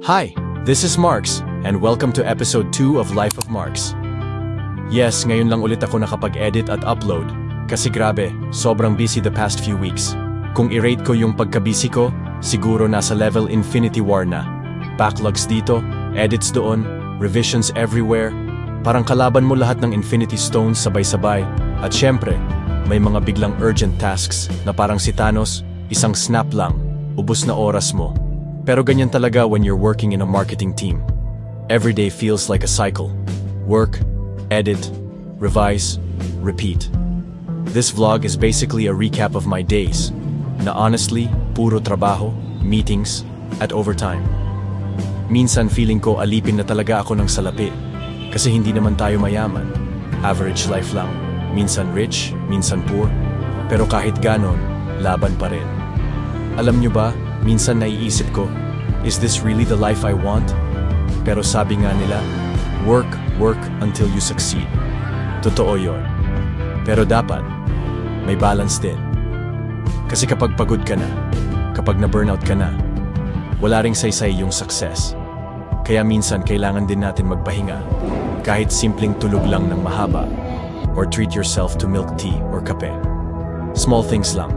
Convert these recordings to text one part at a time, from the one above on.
Hi, this is Marks, and welcome to episode 2 of Life of Marks. Yes, ngayon lang ulit ako nakapag-edit at upload, kasi grabe, sobrang busy the past few weeks. Kung i-rate ko yung pagka-busy ko, siguro nasa level Infinity War na. Backlogs dito, edits doon, revisions everywhere, parang kalaban mo lahat ng Infinity Stones sabay-sabay, at syempre, may mga biglang urgent tasks na parang si Thanos, isang snap lang, ubos na oras mo. Pero ganyan talaga when you're working in a marketing team. Every day feels like a cycle. Work, edit, revise, repeat. This vlog is basically a recap of my days, na honestly, puro trabaho, meetings, at overtime. Minsan feeling ko alipin na talaga ako ng salapi, kasi hindi naman tayo mayaman. Average life lang, minsan rich, minsan poor, pero kahit ganon, laban pa rin. Alam nyo ba, minsan naiisip ko, is this really the life I want? Pero sabi nga nila, work until you succeed. Totoo yon. Pero dapat, may balance din. Kasi kapag pagod ka na, kapag na-burnout ka na, wala ring saysay yung success. Kaya minsan kailangan din natin magpahinga, kahit simpleng tulog lang ng mahaba, or treat yourself to milk tea or kape. Small things lang,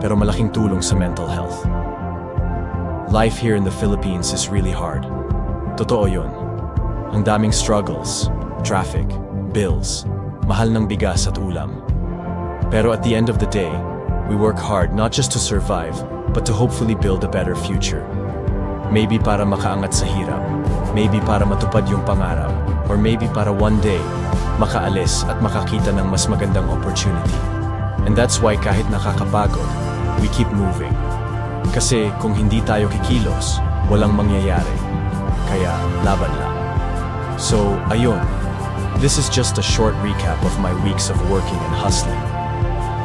pero malaking tulong sa mental health. Life here in the Philippines is really hard. Totoo yun. Ang daming struggles, traffic, bills, mahal ng bigas at ulam. Pero at the end of the day, we work hard not just to survive, but to hopefully build a better future. Maybe para makaangat sa hirap, maybe para matupad yung pangarap, or maybe para one day, makaalis at makakita ng mas magandang opportunity. And that's why kahit nakakapagod, we keep moving. Kasi kung hindi tayo kikilos, walang mangyayari. Kaya laban lang. So, ayun. This is just a short recap of my weeks of working and hustling.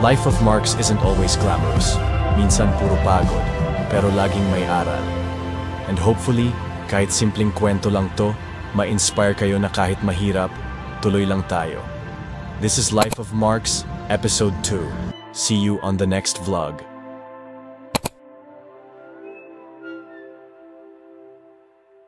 Life of Marks isn't always glamorous. Minsan puro pagod, pero laging may aral. And hopefully, kahit simpleng kwento lang to, ma-inspire kayo na kahit mahirap, tuloy lang tayo. This is Life of Marks, Episode 2. See you on the next vlog.